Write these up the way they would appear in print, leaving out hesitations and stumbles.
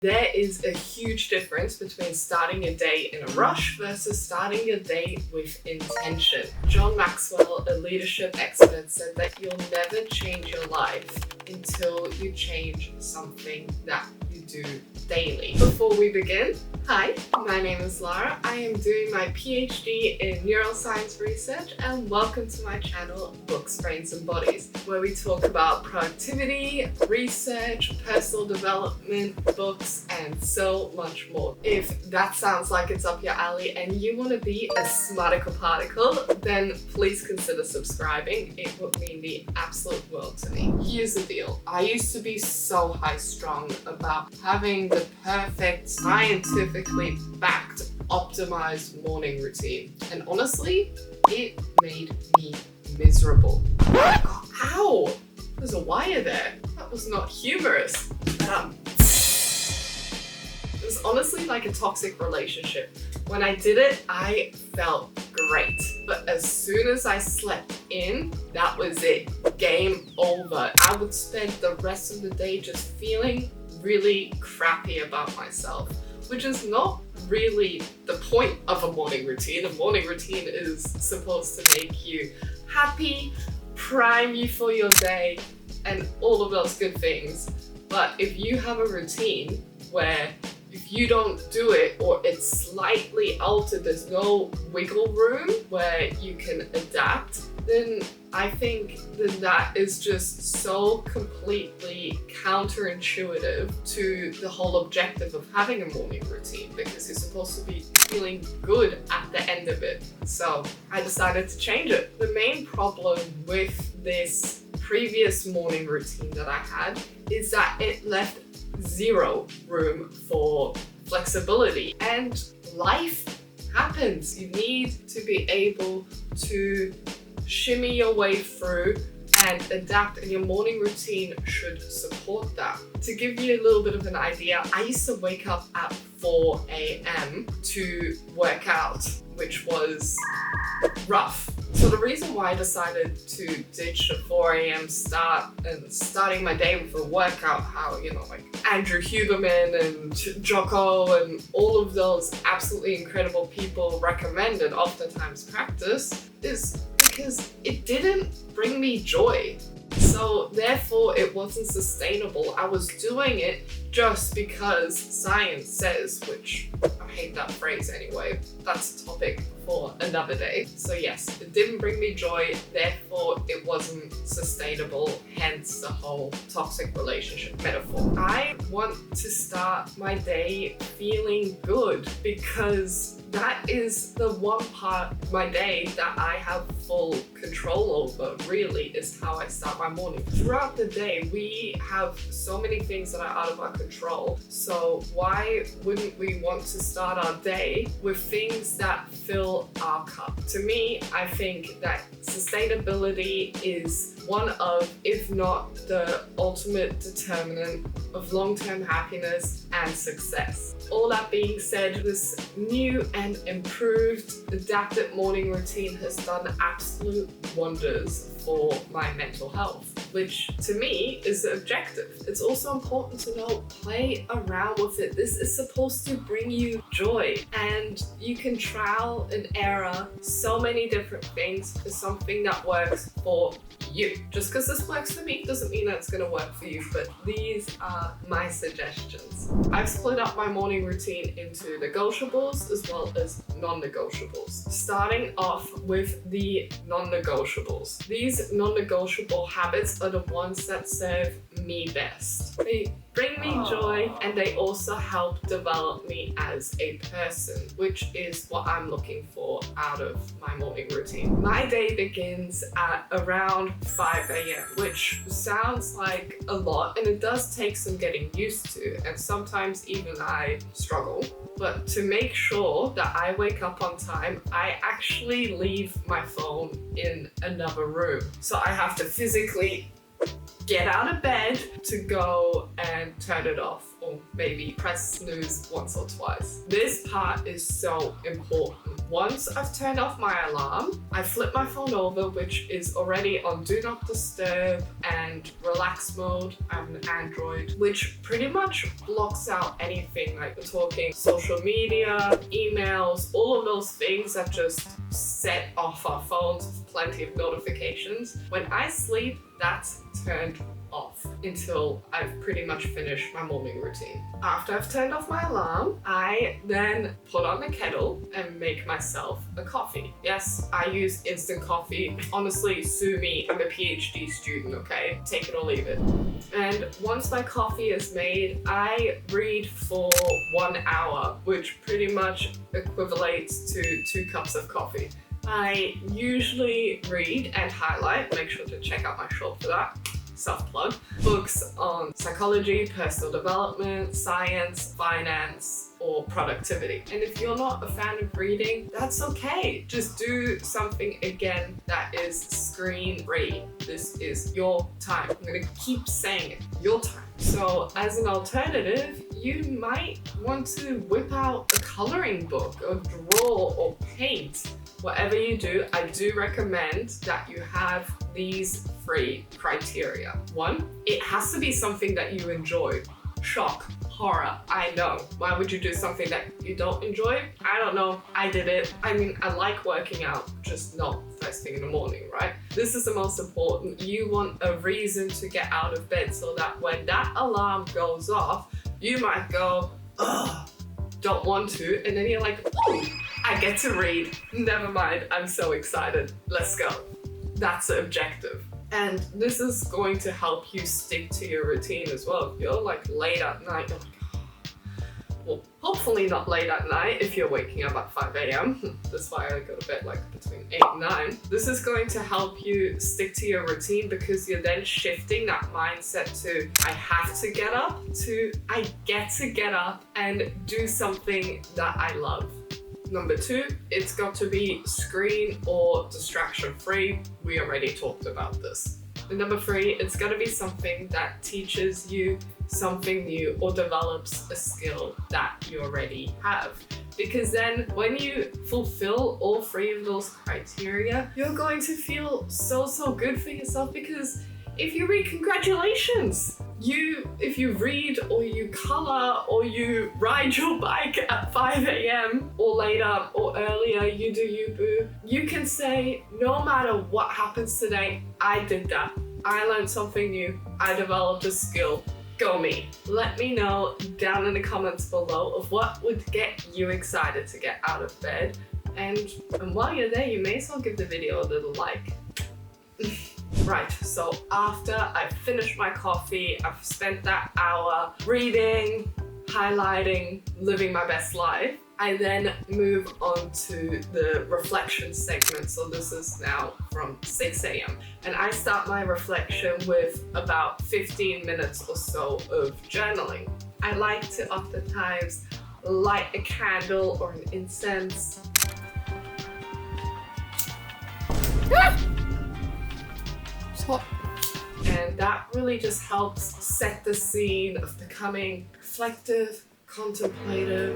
There is a huge difference between starting a day in a rush versus starting a day with intention. John Maxwell, a leadership expert, said that you'll never change your life until you change something that you do daily. Before we begin, hi, my name is Lara. I am doing my PhD in neuroscience research, and welcome to my channel, Books, Brains and Bodies, where we talk about productivity, research, personal development, books, and so much more. If that sounds like it's up your alley and you want to be a smarticle particle, then please consider subscribing. It would mean the absolute world to me. Here's the deal. I used to be so high-strung about having the perfect, scientifically backed, optimized morning routine. And honestly, it made me miserable. Oh, ow! There's a wire there. That was not humorous. It was honestly like a toxic relationship. When I did it, I felt great. But as soon as I slept in, that was it. Game over. I would spend the rest of the day just feeling really crappy about myself, which is not really the point of a morning routine. A morning routine is supposed to make you happy, prime you for your day, and all of those good things. But if you have a routine where if you don't do it or it's slightly altered, there's no wiggle room where you can adapt, then I think that is just so completely counterintuitive to the whole objective of having a morning routine, because you're supposed to be feeling good at the end of it. So I decided to change it. The main problem with this previous morning routine that I had is that it left zero room for flexibility, and life happens. You need to be able to shimmy your way through and adapt, and your morning routine should support that. To give you a little bit of an idea, I used to wake up at 4 a.m. to work out, which was rough. So the reason why I decided to ditch the 4 a.m. start and starting my day with a workout, how, like Andrew Huberman and Jocko and all of those absolutely incredible people recommend and oftentimes practice, is because it didn't bring me joy. So therefore it wasn't sustainable. I was doing it just because science says, which I hate that phrase anyway. That's a topic for another day. So yes, it didn't bring me joy, therefore it wasn't sustainable, hence the whole toxic relationship metaphor. I want to start my day feeling good, because that is the one part of my day that I have full control over, really, is how I start my morning. Throughout the day, we have so many things that are out of our control. So why wouldn't we want to start our day with things that fill our cup? To me, I think that sustainability is one of, if not the ultimate determinant of long-term happiness and success. All that being said, this new and improved adapted morning routine has done absolute wonders for my mental health, which to me is the objective. It's also important to know, play around with it. This is supposed to bring you joy, and you can trial and error so many different things for something that works for you. Just because this works for me doesn't mean that it's going to work for you, but these are my suggestions. I've split up my morning routine into negotiables as well as non-negotiables. Starting off with the non-negotiables. These non-negotiable habits are the ones that serve me best. They bring me joy, and they also help develop me as a person, which is what I'm looking for out of my morning routine. My day begins at around 5 a.m., which sounds like a lot, and it does take some getting used to, and sometimes even I struggle. But to make sure that I wake up on time, I actually leave my phone in another room. So I have to physically get out of bed to go and turn it off, or maybe press snooze once or twice. This part is so important. once I've turned off my alarm, I flip my phone over, which is already on Do Not Disturb and Relax mode. I have an Android, which pretty much blocks out anything, like we're talking social media, emails, all of those things that just set off our phones with plenty of notifications. When I sleep, that's turned off until I've pretty much finished my morning routine. After I've turned off my alarm, I then put on the kettle and make myself a coffee. Yes, I use instant coffee. Honestly, sue me, I'm a PhD student, okay? Take it or leave it. And once my coffee is made, I read for 1 hour, which pretty much equivalates to 2 cups of coffee. I usually read and highlight, make sure to check out my short for that, self-plug, books on psychology, personal development, science, finance, or productivity. And if you're not a fan of reading, that's okay. Just do something again that is screen-free. This is your time. I'm gonna keep saying it, your time. So as an alternative, you might want to whip out a coloring book or draw or paint. Whatever you do, I do recommend that you have these 3 criteria. 1, it has to be something that you enjoy. Shock, horror, I know. Why would you do something that you don't enjoy? I don't know, I did it. I mean, I like working out, just not first thing in the morning, right? This is the most important. You want a reason to get out of bed so that when that alarm goes off, you might go, ugh, don't want to, and then you're like, oh, I get to read. Never mind, I'm so excited. Let's go. That's the objective. And this is going to help you stick to your routine as well. If you're like late at night, you're like, well, hopefully not late at night if you're waking up at 5 a.m. That's why I go to bed like between 8 and 9. This is going to help you stick to your routine because you're then shifting that mindset to I have to get up to I get to get up and do something that I love. Number 2, it's got to be screen or distraction free. We already talked about this. And number 3, it's got to be something that teaches you something new or develops a skill that you already have. Because then when you fulfill all 3 of those criteria, you're going to feel so good for yourself because if you read, congratulations! If you read or you color or you ride your bike at 5 a.m. or later or earlier, you do you, boo. You can say, no matter what happens today, I did that. I learned something new. I developed a skill. Go me. Let me know down in the comments below of what would get you excited to get out of bed. And while you're there, you may as well give the video a little like. Right, so after I've finished my coffee, I've spent that hour reading, highlighting, living my best life, I then move on to the reflection segment. So this is now from 6 a.m. and I start my reflection with about 15 minutes or so of journaling. I like to oftentimes light a candle or an incense. And that really just helps set the scene of becoming reflective, contemplative.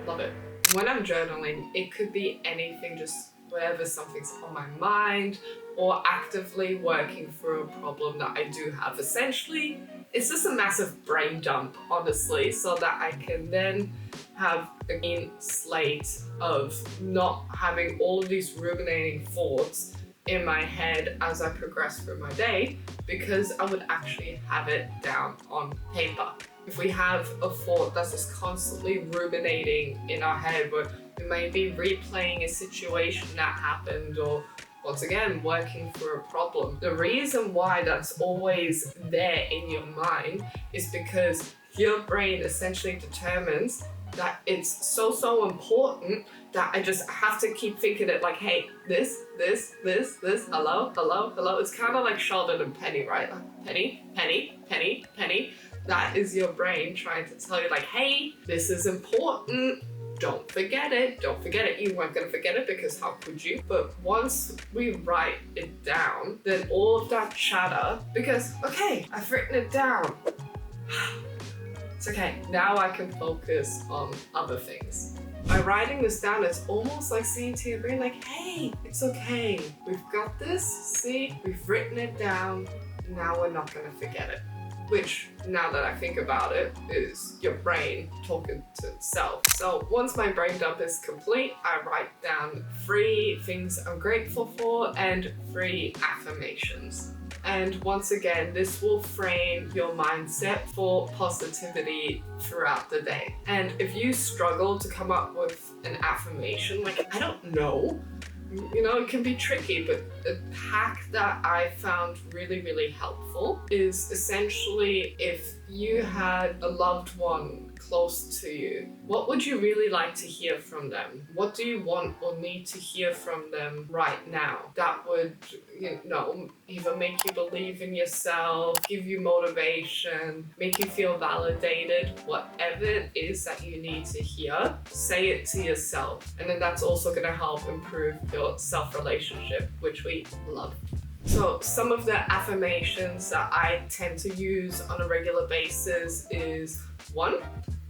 Love it. When I'm journaling, it could be anything, just wherever something's on my mind or actively working through a problem that I do have. Essentially, it's just a massive brain dump, honestly, so that I can then have a clean slate of not having all of these ruminating thoughts in my head as I progress through my day, because I would actually have it down on paper. If we have a thought that's just constantly ruminating in our head, where we may be replaying a situation that happened, or once again, working through a problem. The reason why that's always there in your mind is because your brain essentially determines that it's so important that I just have to keep thinking it like, hey, this, hello. It's kind of like Sheldon and Penny, right? Like, Penny. That is your brain trying to tell you like, hey, this is important. Don't forget it. You weren't going to forget it because how could you? But once we write it down, then all of that chatter, because, okay, I've written it down. It's okay, now I can focus on other things. By writing this down, it's almost like saying to your brain, like, hey, it's okay. We've got this. See, we've written it down. Now we're not going to forget it. Which, now that I think about it, is your brain talking to itself. So once my brain dump is complete, I write down 3 things I'm grateful for and 3 affirmations. And once again, this will frame your mindset for positivity throughout the day. And if you struggle to come up with an affirmation, like, I don't know, you know, it can be tricky, but a hack that I found really, really helpful is essentially if you had a loved one close to you, what would you really like to hear from them? What do you want or need to hear from them right now? That would, you know, either make you believe in yourself, give you motivation, make you feel validated, whatever it is that you need to hear, say it to yourself. And then that's also going to help improve your self-relationship, which we love. So some of the affirmations that I tend to use on a regular basis is 1,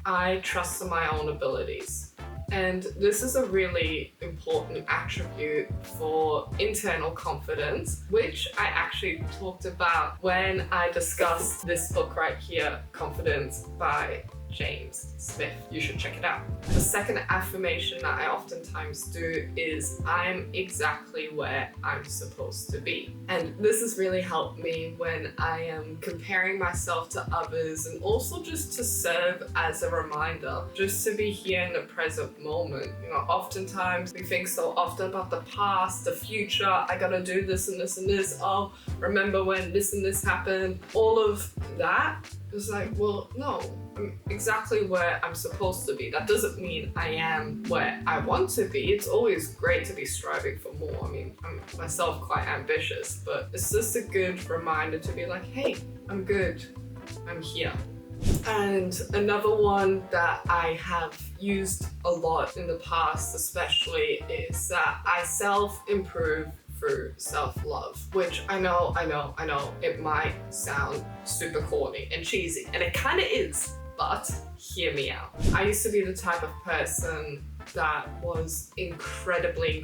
I trust in my own abilities. And this is a really important attribute for internal confidence, which I actually talked about when I discussed this book right here, Confidence by James Smith. You should check it out. The second affirmation that I oftentimes do is I'm exactly where I'm supposed to be. And this has really helped me when I am comparing myself to others, and also just to serve as a reminder, just to be here in the present moment. You know, oftentimes we think so often about the past, the future, I gotta do this and this and this, oh, remember when this and this happened. All of that is like, well, no, I'm exactly where I'm supposed to be. That doesn't mean I am where I want to be. It's always great to be striving for more. I mean, I'm myself quite ambitious, but it's just a good reminder to be like, hey, I'm good, I'm here. And another one that I have used a lot in the past especially is that I self-improve through self-love, which I know, it might sound super corny and cheesy, and it kind of is, but hear me out. I used to be the type of person that was incredibly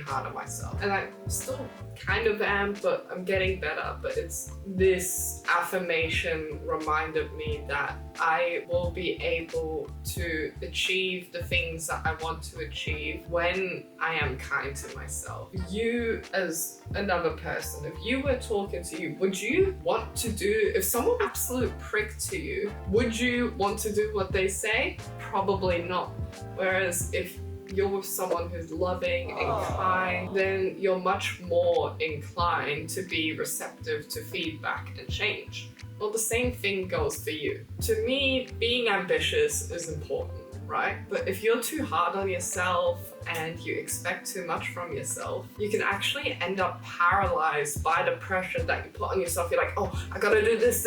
hard on myself, and I still kind of am, but I'm getting better. But it's this affirmation reminded me that I will be able to achieve the things that I want to achieve when I am kind to myself. You, as another person, if you were talking to you, would you want to do, if someone absolute prick to you, would you want to do what they say? Probably not. Whereas if you're with someone who's loving and kind, then you're much more inclined to be receptive to feedback and change. Well, the same thing goes for you. To me, being ambitious is important, right? But if you're too hard on yourself and you expect too much from yourself, you can actually end up paralyzed by the pressure that you put on yourself. You're like, oh, I gotta do this.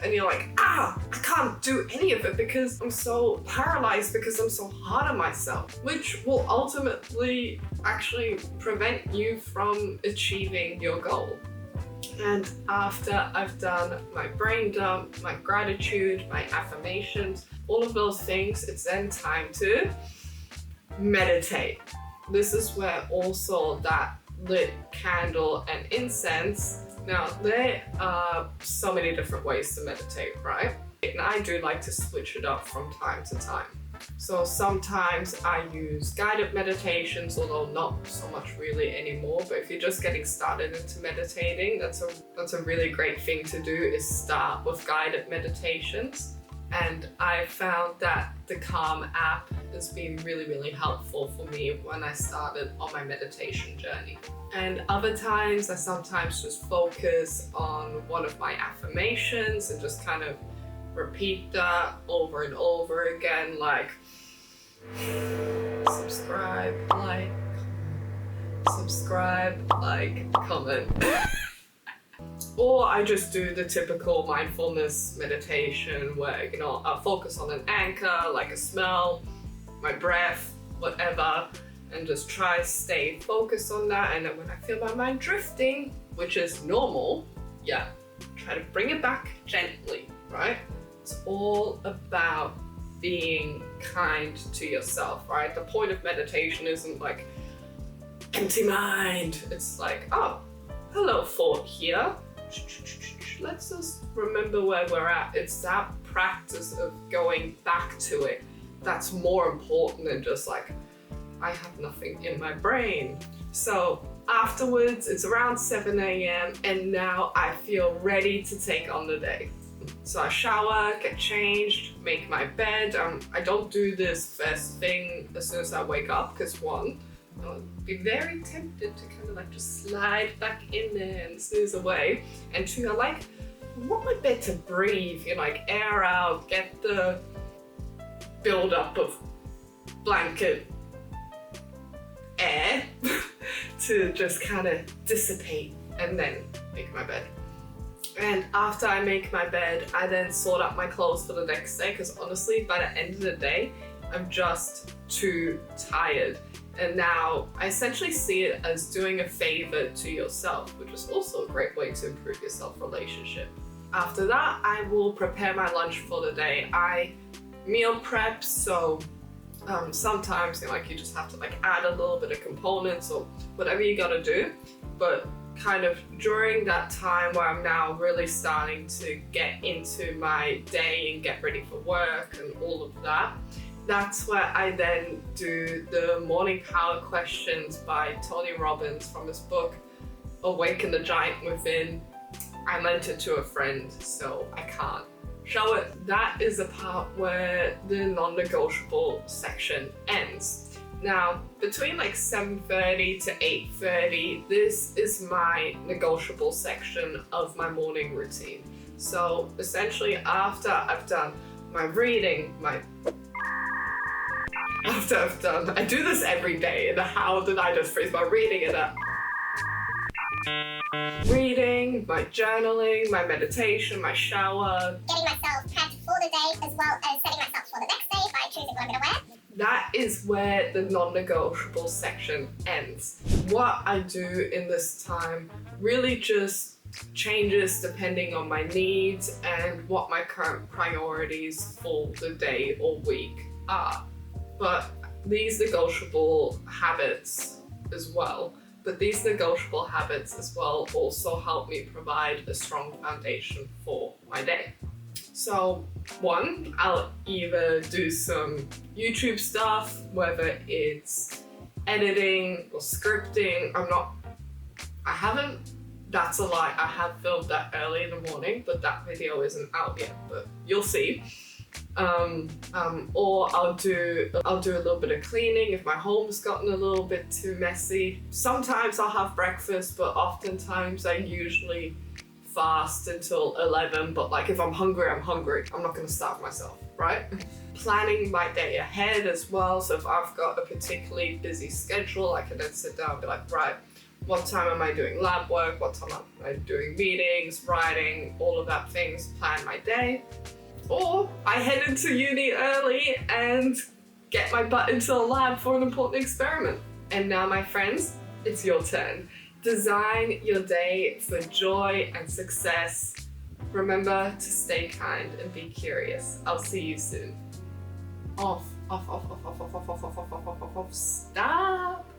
And you're like, I can't do any of it because I'm so paralyzed, because I'm so hard on myself, which will ultimately actually prevent you from achieving your goal. And after I've done my brain dump, my gratitude, my affirmations, all of those things, it's then time to meditate. This is where also that lit candle and incense. Now, there are so many different ways to meditate, right? And I do like to switch it up from time to time. So sometimes I use guided meditations, although not so much really anymore. But if you're just getting started into meditating, that's a really great thing to do, is start with guided meditations. And I found that the Calm app has been really helpful for me when I started on my meditation journey. And other times I sometimes just focus on one of my affirmations and just kind of repeat that over and over again, like subscribe, like, comment. Or I just do the typical mindfulness meditation where, you know, I'll focus on an anchor, like a smell, my breath, whatever, and just try to stay focused on that. And then when I feel my mind drifting, which is normal, try to bring it back gently, right? It's all about being kind to yourself, right? The point of meditation isn't like empty mind. It's like, oh, hello thought here. Let's just remember where we're at. It's that practice of going back to it that's more important than just like, I have nothing in my brain. So afterwards, it's around 7 a.m. and now I feel ready to take on the day. So I shower, get changed, make my bed. I don't do this first thing as soon as I wake up because one, I'll be very tempted to kind of like just slide back in there and snooze away. And two, I want my bed to breathe, like air out, get the build-up of blanket air to just kind of dissipate and then make my bed. And after I make my bed, I then sort out my clothes for the next day because honestly, by the end of the day, I'm just too tired. And now I essentially see it as doing a favor to yourself, which is also a great way to improve your self-relationship. After that, I will prepare my lunch for the day. I meal prep, so sometimes you just have to add a little bit of components or whatever you gotta do. But kind of during that time where I'm now really starting to get into my day and get ready for work and all of that, that's where I then do the morning power questions by Tony Robbins from his book, Awaken the Giant Within. I lent it to a friend, so I can't show it. That is the part where the non-negotiable section ends. Now, between 7:30 to 8:30, this is my negotiable section of my morning routine. So essentially after I've done my reading, I do this every day, and how did I just phrase my reading and reading, my journaling, my meditation, my shower. Getting myself prepped for the day as well as setting myself for the next day by choosing what I'm going to wear. That is where the non-negotiable section ends. What I do in this time really just changes depending on my needs and what my current priorities for the day or week are. But these negotiable habits as well also help me provide a strong foundation for my day. So one, I'll either do some YouTube stuff, whether it's editing or scripting. That's a lie, I have filmed that early in the morning, but that video isn't out yet, but you'll see. Or I'll do a little bit of cleaning if my home's gotten a little bit too messy. Sometimes I'll have breakfast, but oftentimes I usually fast until 11, but if I'm hungry, I'm hungry. I'm not gonna starve myself, right? Planning my day ahead as well, so if I've got a particularly busy schedule, I can then sit down and be like, right, what time am I doing lab work? What time am I doing meetings, writing, all of that things, plan my day. Or I head into uni early and get my butt into a lab for an important experiment. And now, my friends, it's your turn. Design your day for joy and success. Remember to stay kind and be curious. I'll see you soon. Off. Stop.